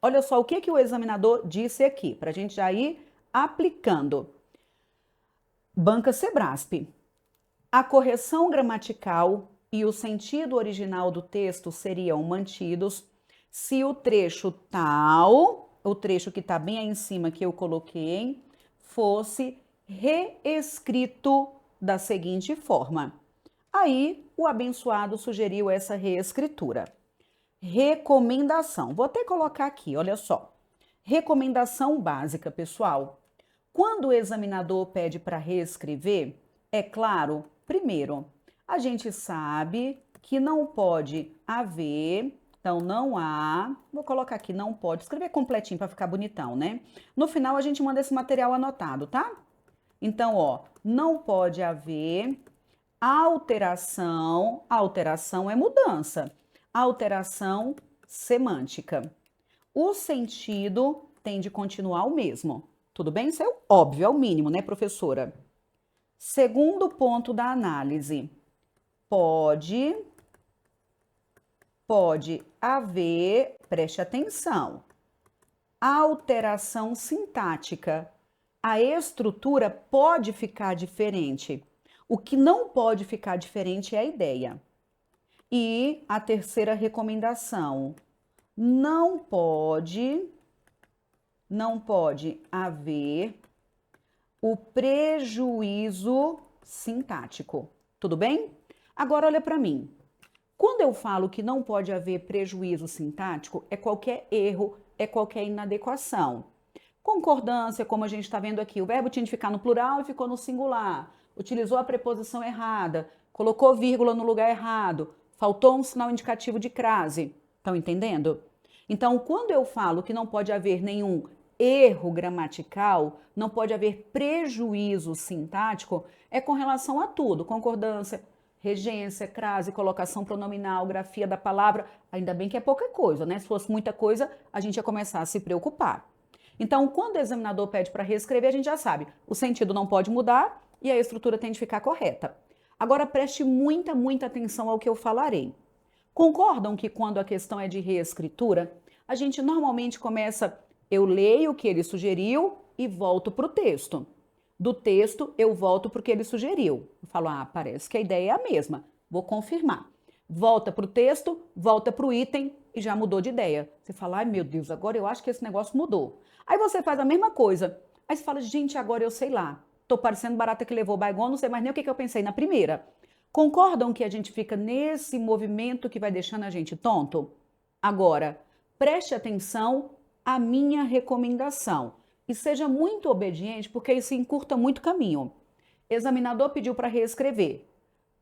Olha só o que o examinador disse aqui, para a gente já ir aplicando. Banca Sebrasp. A correção gramatical e o sentido original do texto seriam mantidos se o trecho tal, o trecho que está bem aí em cima que eu coloquei, fosse reescrito da seguinte forma. Aí o abençoado sugeriu essa reescritura. Recomendação. Vou até colocar aqui, olha só. Recomendação básica, pessoal. Quando o examinador pede para reescrever, é claro, primeiro, a gente sabe que não pode haver, então não há, vou colocar aqui, não pode, escrever completinho para ficar bonitão, né? No final a gente manda esse material anotado, tá? Então, ó, não pode haver alteração é mudança, alteração semântica. O sentido tem de continuar o mesmo. Tudo bem? Isso é óbvio, é o mínimo, né, professora? Segundo ponto da análise. Pode haver, preste atenção, alteração sintática. A estrutura pode ficar diferente. O que não pode ficar diferente é a ideia. E a terceira recomendação, não pode haver o prejuízo sintático. Tudo bem? Agora olha para mim. Quando eu falo que não pode haver prejuízo sintático, é qualquer erro, é qualquer inadequação. Concordância, como a gente está vendo aqui, o verbo tinha de ficar no plural e ficou no singular. Utilizou a preposição errada, colocou vírgula no lugar errado, faltou um sinal indicativo de crase. Estão entendendo? Então, quando eu falo que não pode haver nenhum erro gramatical, não pode haver prejuízo sintático, é com relação a tudo, concordância, regência, crase, colocação pronominal, grafia da palavra. Ainda bem que é pouca coisa, né? Se fosse muita coisa, a gente ia começar a se preocupar. Então, quando o examinador pede para reescrever, a gente já sabe, o sentido não pode mudar e a estrutura tem de ficar correta. Agora, preste muita atenção ao que eu falarei. Concordam que quando a questão é de reescritura, a gente normalmente começa, eu leio o que ele sugeriu e volto para o texto. Do texto, eu volto para o que ele sugeriu. Eu falo, parece que a ideia é a mesma, vou confirmar. Volta para o texto, volta para o item e já mudou de ideia. Você fala, ai meu Deus, agora eu acho que esse negócio mudou. Aí você faz a mesma coisa. Aí você fala, gente, agora eu sei lá. Tô parecendo barata que levou baigão, não sei mais nem o que eu pensei na primeira. Concordam que a gente fica nesse movimento que vai deixando a gente tonto? Agora, preste atenção à minha recomendação e seja muito obediente, porque isso encurta muito caminho. Examinador pediu para reescrever.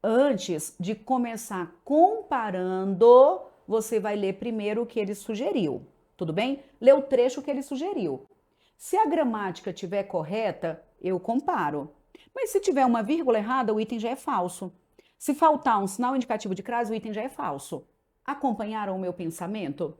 Antes de começar comparando, você vai ler primeiro o que ele sugeriu. Tudo bem? Lê o trecho que ele sugeriu. Se a gramática estiver correta, eu comparo. Mas se tiver uma vírgula errada, o item já é falso. Se faltar um sinal indicativo de crase, o item já é falso. Acompanharam o meu pensamento?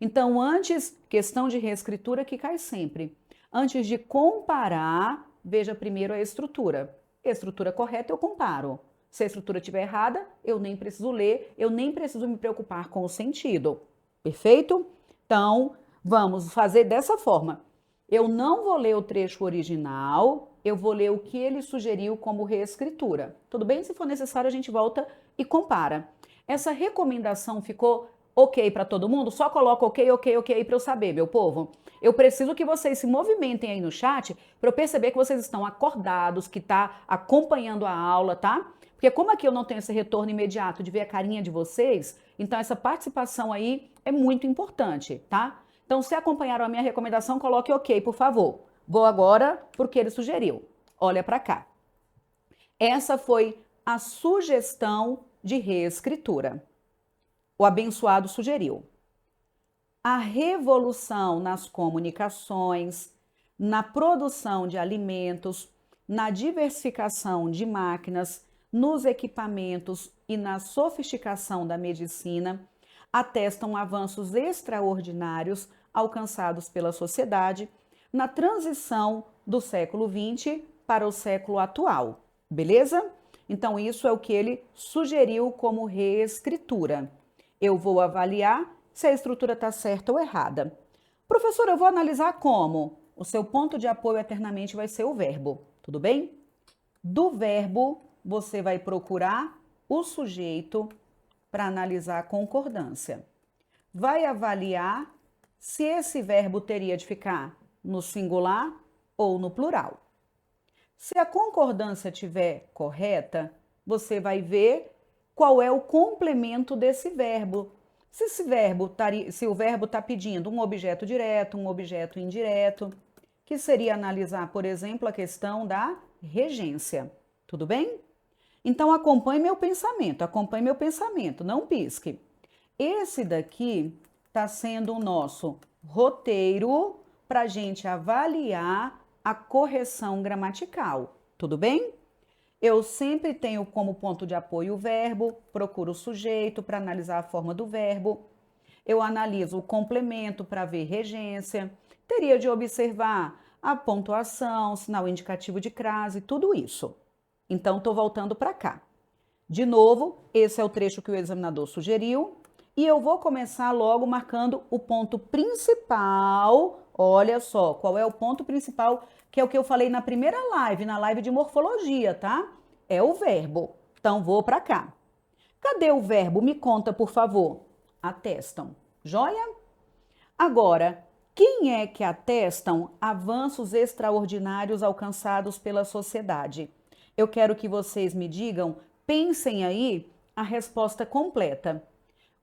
Então, antes, questão de reescritura que cai sempre. Antes de comparar, veja primeiro a estrutura. Estrutura correta, eu comparo. Se a estrutura estiver errada, eu nem preciso ler, eu nem preciso me preocupar com o sentido. Perfeito? Então, vamos fazer dessa forma. Eu não vou ler o trecho original, eu vou ler o que ele sugeriu como reescritura. Tudo bem? Se for necessário, a gente volta e compara. Essa recomendação ficou ok para todo mundo? Só coloca ok para eu saber, meu povo. Eu preciso que vocês se movimentem aí no chat para eu perceber que vocês estão acordados, que está acompanhando a aula, tá? Porque como aqui eu não tenho esse retorno imediato de ver a carinha de vocês, então essa participação aí é muito importante, tá? Então, se acompanharam a minha recomendação, coloque ok, por favor. Vou agora porque ele sugeriu. Olha para cá. Essa foi a sugestão de reescritura. O abençoado sugeriu. A revolução nas comunicações, na produção de alimentos, na diversificação de máquinas, nos equipamentos e na sofisticação da medicina atestam avanços extraordinários alcançados pela sociedade na transição do século XX para o século atual. Beleza? Então, isso é o que ele sugeriu como reescritura. Eu vou avaliar se a estrutura está certa ou errada. professora, eu vou analisar como? O seu ponto de apoio eternamente vai ser o verbo, tudo bem? Do verbo, você vai procurar o sujeito para analisar a concordância. Vai avaliar se esse verbo teria de ficar no singular ou no plural. Se a concordância estiver correta, você vai ver qual é o complemento desse verbo. Se o verbo está pedindo um objeto direto, um objeto indireto, que seria analisar, por exemplo, a questão da regência. Tudo bem? Então acompanhe meu pensamento, não pisque. Esse daqui está sendo o nosso roteiro para a gente avaliar a correção gramatical. Tudo bem? Eu sempre tenho como ponto de apoio o verbo, procuro o sujeito para analisar a forma do verbo. Eu analiso o complemento para ver regência. Teria de observar a pontuação, sinal indicativo de crase, tudo isso. Então, estou voltando para cá. De novo, esse é o trecho que o examinador sugeriu. E eu vou começar logo marcando o ponto principal. Olha só, qual é o ponto principal, que é o que eu falei na primeira live, na live de morfologia, tá? É o verbo. Então, vou para cá. Cadê o verbo? Me conta, por favor. Atestam. Joia? Agora, quem é que atestam avanços extraordinários alcançados pela sociedade? Eu quero que vocês me digam, pensem aí a resposta completa.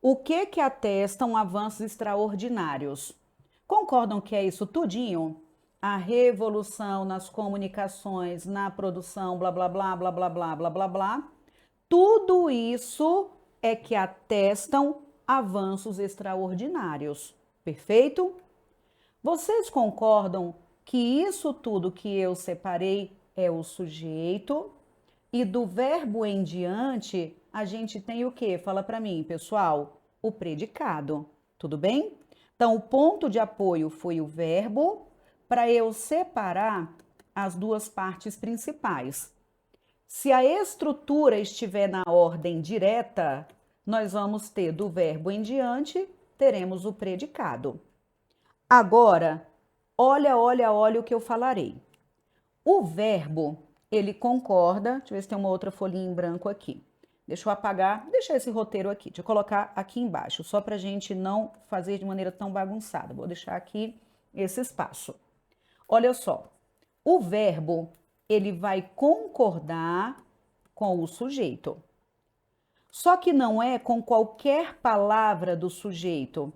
O que atestam avanços extraordinários? Concordam que é isso tudinho? A revolução nas comunicações, na produção, blá, blá, blá, blá, blá, blá, blá, blá, blá. Tudo isso é que atestam avanços extraordinários. Perfeito? Vocês concordam que isso tudo que eu separei é o sujeito? E do verbo em diante, a gente tem o quê? Fala para mim, pessoal. O predicado. Tudo bem? Então, o ponto de apoio foi o verbo para eu separar as duas partes principais. Se a estrutura estiver na ordem direta, nós vamos ter do verbo em diante, teremos o predicado. Agora, olha o que eu falarei. O verbo, ele concorda, deixa eu ver se tem uma outra folhinha em branco aqui. Deixa eu apagar, deixa esse roteiro aqui, deixa eu colocar aqui embaixo, só para a gente não fazer de maneira tão bagunçada. Vou deixar aqui esse espaço. Olha só, o verbo, ele vai concordar com o sujeito. Só que não é com qualquer palavra do sujeito.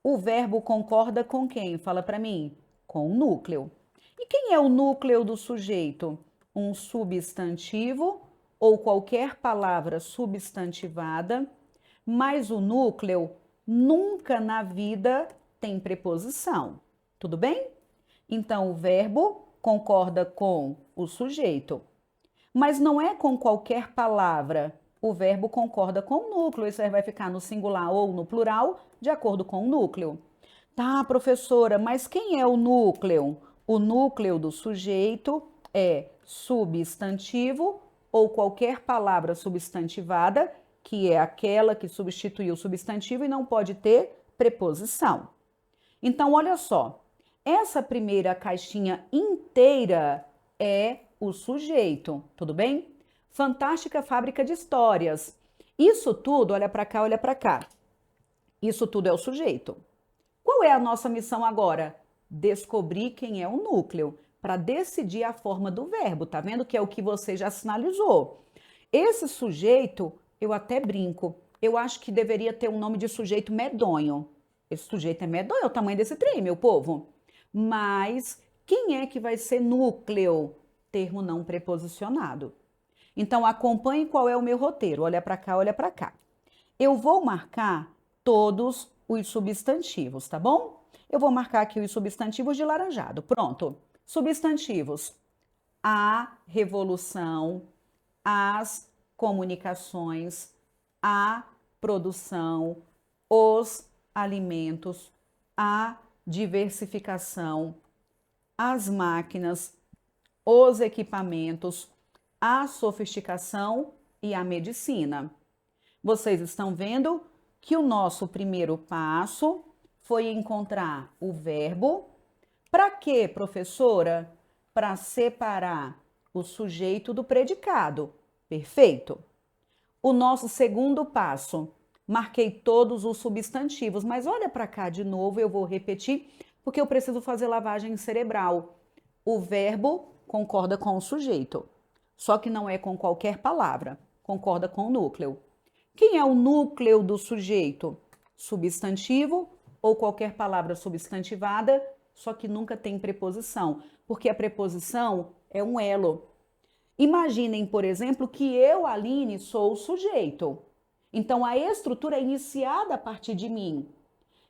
O verbo concorda com quem? Fala para mim. Com o núcleo. E quem é o núcleo do sujeito? Um substantivo ou qualquer palavra substantivada, mas o núcleo nunca na vida tem preposição. Tudo bem? Então, o verbo concorda com o sujeito. Mas não é com qualquer palavra. O verbo concorda com o núcleo. Isso aí vai ficar no singular ou no plural, de acordo com o núcleo. Tá, professora, mas quem é o núcleo? O núcleo do sujeito é substantivo ou qualquer palavra substantivada, que é aquela que substitui o substantivo e não pode ter preposição. Então, olha só. Essa primeira caixinha inteira é o sujeito, tudo bem? Fantástica fábrica de histórias. Isso tudo, olha para cá, olha para cá. Isso tudo é o sujeito. Qual é a nossa missão agora? Descobrir quem é o núcleo, para decidir a forma do verbo, tá vendo que é o que você já sinalizou. Esse sujeito, eu até brinco, eu acho que deveria ter um nome de sujeito medonho. Esse sujeito é medonho, é o tamanho desse trem, meu povo. Mas quem é que vai ser núcleo? Termo não preposicionado. Então, acompanhe qual é o meu roteiro. Olha para cá, olha para cá. Eu vou marcar todos os substantivos, tá bom? Eu vou marcar aqui os substantivos de laranjado. Pronto. Substantivos. A revolução, as comunicações, a produção, os alimentos, a diversificação, as máquinas, os equipamentos, a sofisticação e a medicina. Vocês estão vendo que o nosso primeiro passo foi encontrar o verbo. Para quê, professora? Para separar o sujeito do predicado. Perfeito. O nosso segundo passo, marquei todos os substantivos, mas olha para cá de novo, eu vou repetir, porque eu preciso fazer lavagem cerebral. O verbo concorda com o sujeito, só que não é com qualquer palavra, concorda com o núcleo. Quem é o núcleo do sujeito? Substantivo ou qualquer palavra substantivada, só que nunca tem preposição, porque a preposição é um elo. Imaginem, por exemplo, que eu, Aline, sou o sujeito. Então, a estrutura é iniciada a partir de mim.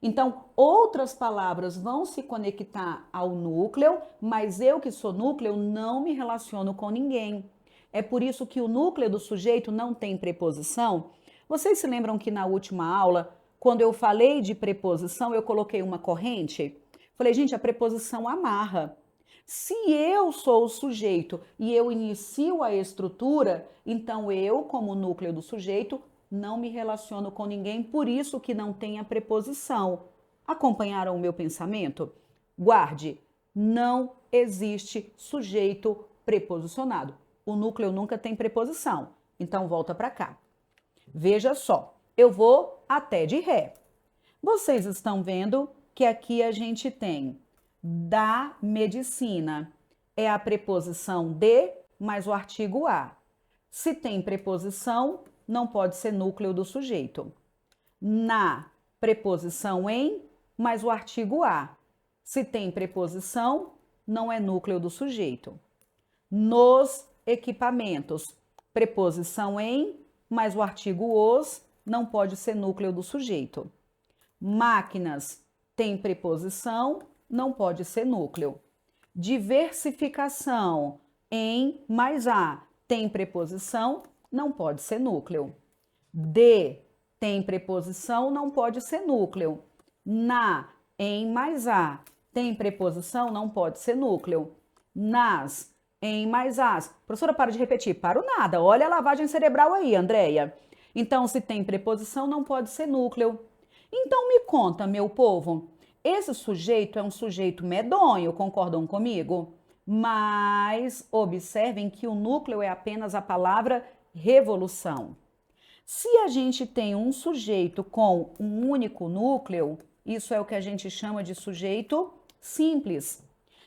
Então, outras palavras vão se conectar ao núcleo, mas eu que sou núcleo não me relaciono com ninguém. É por isso que o núcleo do sujeito não tem preposição. Vocês se lembram que na última aula, quando eu falei de preposição, eu coloquei uma corrente? Falei, gente, a preposição amarra. Se eu sou o sujeito e eu inicio a estrutura, então eu, como núcleo do sujeito, não me relaciono com ninguém, por isso que não tem a preposição. Acompanharam o meu pensamento? Guarde, não existe sujeito preposicionado. O núcleo nunca tem preposição. Então volta para cá. Veja só, eu vou até de ré. Vocês estão vendo que aqui a gente tem da medicina. É a preposição de mais o artigo a. Se tem preposição, não pode ser núcleo do sujeito. Na, preposição em, mais o artigo a. Se tem preposição, não é núcleo do sujeito. Nos equipamentos, preposição em, mais o artigo os, não pode ser núcleo do sujeito. Máquinas, tem preposição, não pode ser núcleo. Diversificação, em mais a, tem preposição, não pode ser núcleo. De, tem preposição, não pode ser núcleo. Na, em mais a, tem preposição, não pode ser núcleo. Nas, em mais as. Professora, para de repetir. Paro nada. Olha a lavagem cerebral aí, Andréia. Então, se tem preposição, não pode ser núcleo. Então, me conta, meu povo, esse sujeito é um sujeito medonho, concordam comigo? Mas observem que o núcleo é apenas a palavra revolução. Se a gente tem um sujeito com um único núcleo, isso é o que a gente chama de sujeito simples.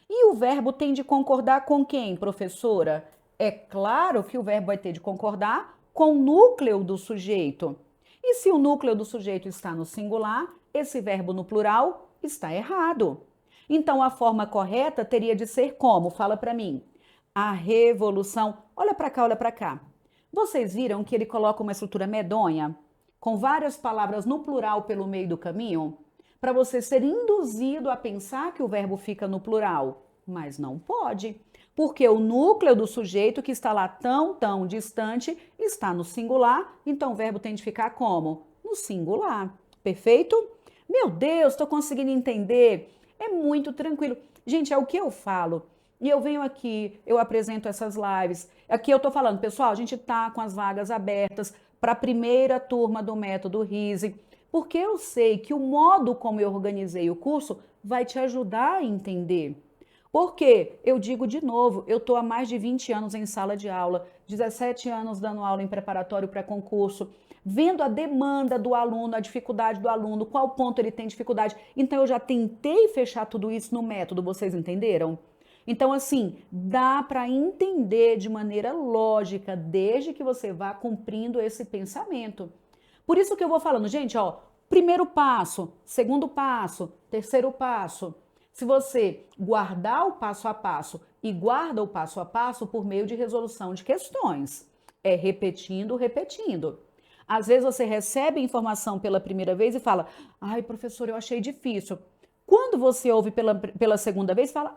E o verbo tem de concordar com quem, professora? É claro que o verbo vai ter de concordar com o núcleo do sujeito. E se o núcleo do sujeito está no singular, esse verbo no plural está errado. Então, a forma correta teria de ser como? Fala para mim. A revolução. Olha para cá, olha para cá. Vocês viram que ele coloca uma estrutura medonha, com várias palavras no plural pelo meio do caminho? Para você ser induzido a pensar que o verbo fica no plural. Mas não pode, porque o núcleo do sujeito que está lá tão distante está no singular, então o verbo tem de ficar como? No singular. Perfeito? Meu Deus, estou conseguindo entender. É muito tranquilo. Gente, é o que eu falo. E eu venho aqui, eu apresento essas lives. Aqui eu estou falando, pessoal, a gente está com as vagas abertas para a primeira turma do método RISE, porque eu sei que o modo como eu organizei o curso vai te ajudar a entender. Porque, eu digo de novo, eu estou há mais de 20 anos em sala de aula, 17 anos dando aula em preparatório para concurso, vendo a demanda do aluno, a dificuldade do aluno, qual ponto ele tem dificuldade. Então, eu já tentei fechar tudo isso no método, vocês entenderam? Então, assim, dá para entender de maneira lógica, desde que você vá cumprindo esse pensamento. Por isso que eu vou falando, gente, ó, primeiro passo, segundo passo, terceiro passo. Se você guardar o passo a passo e guarda o passo a passo por meio de resolução de questões, é repetindo. Às vezes você recebe informação pela primeira vez e fala, ai, professor, eu achei difícil. Quando você ouve pela segunda vez, fala,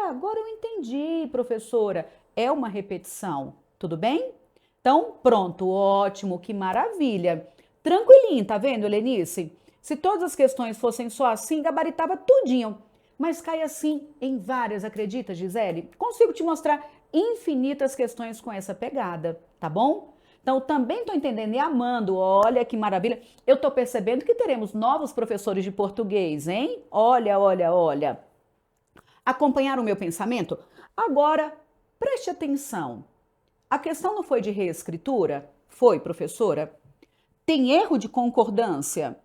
agora eu entendi, professora. É uma repetição, tudo bem? Então, pronto, ótimo, que maravilha. Tranquilinho, tá vendo, Helenice? Se todas as questões fossem só assim, gabaritava tudinho. Mas cai assim em várias, acredita, Gisele? Consigo te mostrar infinitas questões com essa pegada, tá bom? Então, também estou entendendo e amando. Olha que maravilha. Eu estou percebendo que teremos novos professores de português, hein? Olha, olha, olha. Acompanharam o meu pensamento? Agora, preste atenção. A questão não foi de reescritura? Foi, professora? Tem erro de concordância?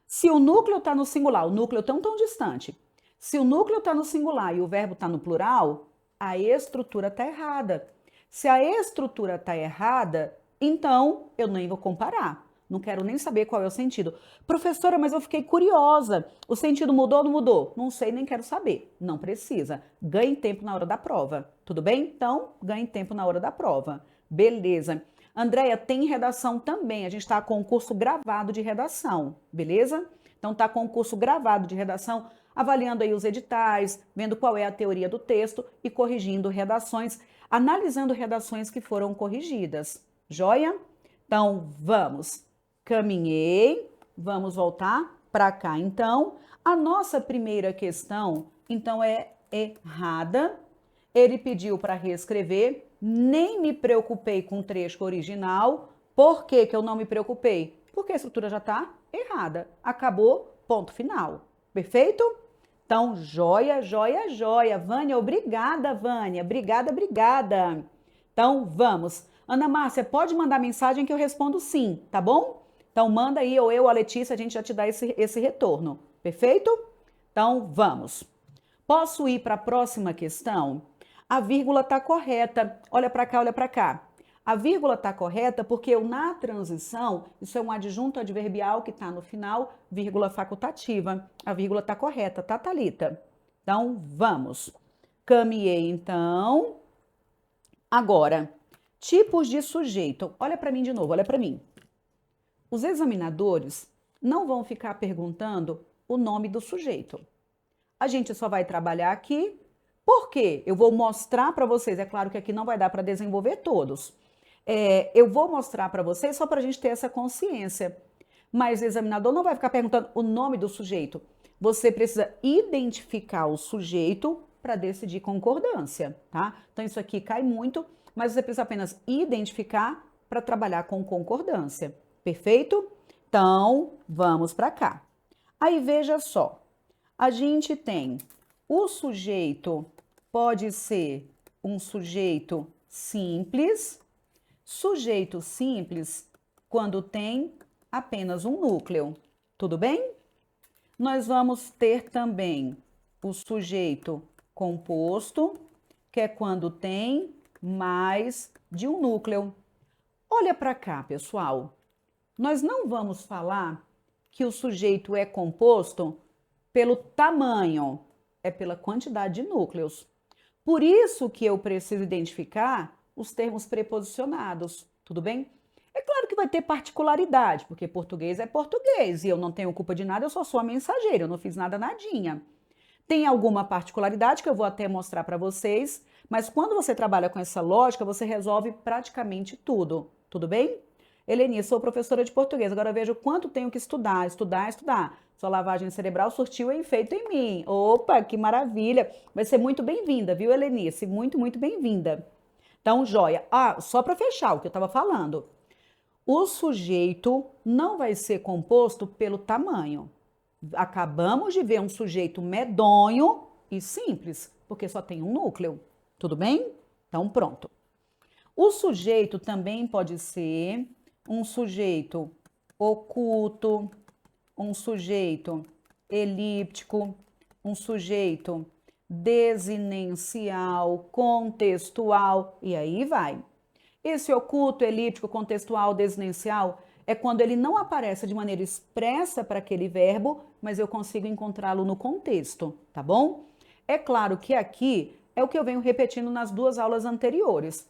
Se o núcleo está no singular, o núcleo tão distante. Se o núcleo está no singular e o verbo está no plural, a estrutura está errada. Se a estrutura está errada, então eu nem vou comparar. Não quero nem saber qual é o sentido. Professora, mas eu fiquei curiosa. O sentido mudou ou não mudou? Não sei, nem quero saber. Não precisa. Ganhe tempo na hora da prova. Tudo bem? Então, ganhe tempo na hora da prova. Beleza. Andréia, tem redação também. A gente está com um curso gravado de redação, beleza? Então, está com um curso gravado de redação, avaliando aí os editais, vendo qual é a teoria do texto e corrigindo redações, analisando redações que foram corrigidas. Joia? Então, vamos. Caminhei, vamos voltar para cá. Então, a nossa primeira questão, então, é errada. Ele pediu para reescrever, nem me preocupei com o trecho original. Por que eu não me preocupei? Porque a estrutura já está errada. Acabou, ponto final. Perfeito? Então, joia, joia, joia. Vânia, obrigada, Vânia. Obrigada, obrigada. Então, vamos. Ana Márcia, pode mandar mensagem que eu respondo sim, tá bom? Então, manda aí, ou eu, a Letícia, a gente já te dá esse retorno. Perfeito? Então, vamos. Posso ir para a próxima questão? A vírgula está correta. Olha para cá, olha para cá. A vírgula está correta porque eu, na transição, isso é um adjunto adverbial que está no final, vírgula facultativa. A vírgula está correta, tá, Thalita? Então, vamos. Caminhei, então. Agora, tipos de sujeito. Olha para mim de novo, olha para mim. Os examinadores não vão ficar perguntando o nome do sujeito. A gente só vai trabalhar aqui. Por quê? Eu vou mostrar para vocês, é claro que aqui não vai dar para desenvolver todos. Eu vou mostrar para vocês só para a gente ter essa consciência. Mas o examinador não vai ficar perguntando o nome do sujeito. Você precisa identificar o sujeito para decidir concordância, tá? Então isso aqui cai muito, mas você precisa apenas identificar para trabalhar com concordância. Perfeito? Então, vamos para cá. Aí veja só. A gente tem o sujeito, pode ser um sujeito simples. Sujeito simples quando tem apenas um núcleo. Tudo bem? Nós vamos ter também o sujeito composto, que é quando tem mais de um núcleo. Olha para cá, pessoal. Nós não vamos falar que o sujeito é composto pelo tamanho, é pela quantidade de núcleos. Por isso que eu preciso identificar os termos preposicionados, tudo bem? É claro que vai ter particularidade, porque português é português e eu não tenho culpa de nada, eu só sou a mensageira, eu não fiz nada nadinha. Tem alguma particularidade que eu vou até mostrar para vocês, mas quando você trabalha com essa lógica, você resolve praticamente tudo, tudo bem? Eleni, sou professora de português, agora vejo quanto tenho que estudar, estudar, estudar. Sua lavagem cerebral surtiu efeito em mim. Opa, que maravilha! Vai ser muito bem-vinda, viu, Helenice? Muito, muito bem-vinda. Então, joia. Ah, só para fechar o que eu estava falando. O sujeito não vai ser composto pelo tamanho. Acabamos de ver um sujeito medonho e simples, porque só tem um núcleo. Tudo bem? Então, pronto. O sujeito também pode ser um sujeito oculto, um sujeito elíptico, um sujeito desinencial, contextual, e aí vai. Esse oculto, elíptico, contextual, desinencial é quando ele não aparece de maneira expressa para aquele verbo, mas eu consigo encontrá-lo no contexto, tá bom? É claro que aqui é o que eu venho repetindo nas duas aulas anteriores.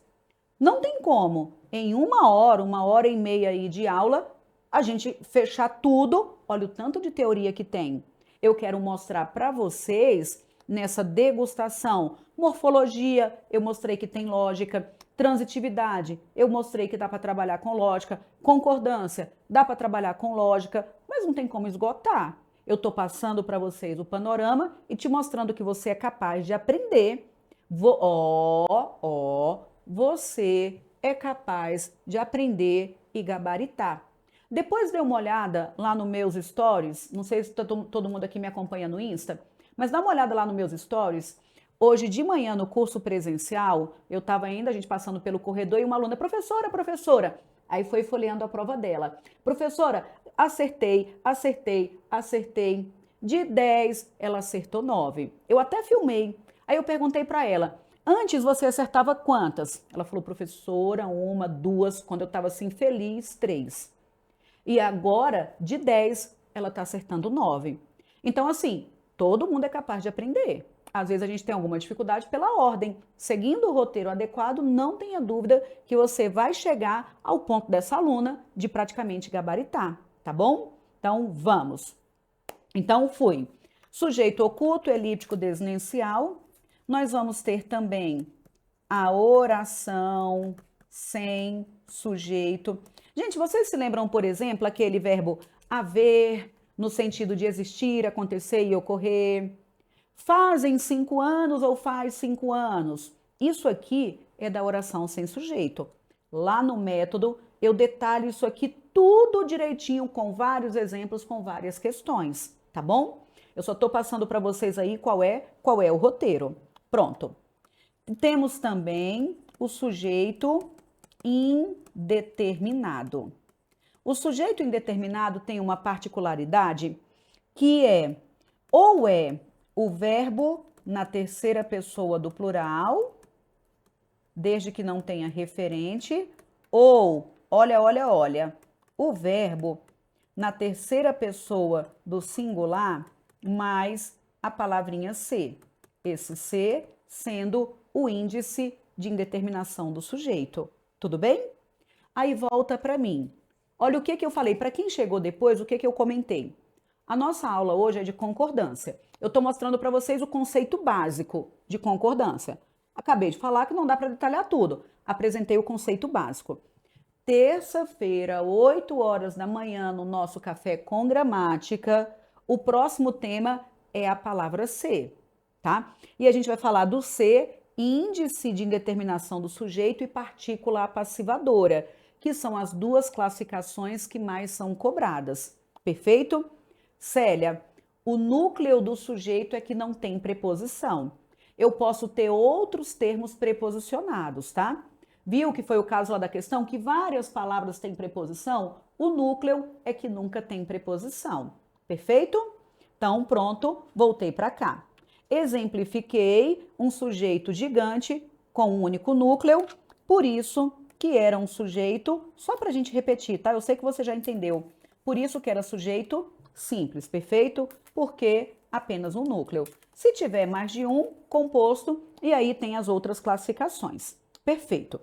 Não tem como, em uma hora e meia aí de aula, a gente fechar tudo. Olha o tanto de teoria que tem. Eu quero mostrar para vocês, nessa degustação, morfologia, eu mostrei que tem lógica, transitividade, eu mostrei que dá para trabalhar com lógica, concordância, dá para trabalhar com lógica, mas não tem como esgotar. Eu estou passando para vocês o panorama e te mostrando que você é capaz de aprender. Você é capaz de aprender e gabaritar. Depois dê uma olhada lá nos meus stories, não sei se todo mundo aqui me acompanha no Insta, mas dá uma olhada lá nos meus stories. Hoje de manhã no curso presencial, eu estava ainda, a gente passando pelo corredor e uma aluna, professora, aí foi folheando a prova dela. Professora, acertei. De 10, ela acertou 9. Eu até filmei. Aí eu perguntei para ela, antes você acertava quantas? Ela falou, professora, 1, 2, quando eu estava assim feliz, 3. E agora, de 10, ela está acertando 9. Então, assim, todo mundo é capaz de aprender. Às vezes a gente tem alguma dificuldade pela ordem. Seguindo o roteiro adequado, não tenha dúvida que você vai chegar ao ponto dessa aluna de praticamente gabaritar, tá bom? Então, vamos. Então, fui. Sujeito oculto, elíptico, desinicial. Nós vamos ter também a oração sem sujeito. Gente, vocês se lembram, por exemplo, aquele verbo haver, no sentido de existir, acontecer e ocorrer? Fazem 5 anos ou faz 5 anos? Isso aqui é da oração sem sujeito. Lá no método, eu detalho isso aqui tudo direitinho, com vários exemplos, com várias questões, tá bom? Eu só estou passando para vocês aí qual é o roteiro. Pronto. Temos também o sujeito indeterminado. O sujeito indeterminado tem uma particularidade que é ou é o verbo na terceira pessoa do plural, desde que não tenha referente, ou, olha, o verbo na terceira pessoa do singular mais a palavrinha ser. Esse ser sendo o índice de indeterminação do sujeito. Tudo bem? Aí volta para mim. Olha o que eu falei. Para quem chegou depois, o que eu comentei? A nossa aula hoje é de concordância. Eu estou mostrando para vocês o conceito básico de concordância. Acabei de falar que não dá para detalhar tudo. Apresentei o conceito básico. Terça-feira, 8 horas da manhã, no nosso Café com Gramática, o próximo tema é a palavra ser, tá? E a gente vai falar do ser, índice de indeterminação do sujeito e partícula passivadora, que são as duas classificações que mais são cobradas. Perfeito? Célia, o núcleo do sujeito é que não tem preposição. Eu posso ter outros termos preposicionados, tá? Viu que foi o caso lá da questão, que várias palavras têm preposição? O núcleo é que nunca tem preposição. Perfeito? Então, pronto, voltei para cá. Exemplifiquei um sujeito gigante com um único núcleo, por isso que era um sujeito, só para a gente repetir, tá? Eu sei que você já entendeu. Por isso que era sujeito simples, perfeito? Porque apenas um núcleo. Se tiver mais de um, composto, e aí tem as outras classificações. Perfeito.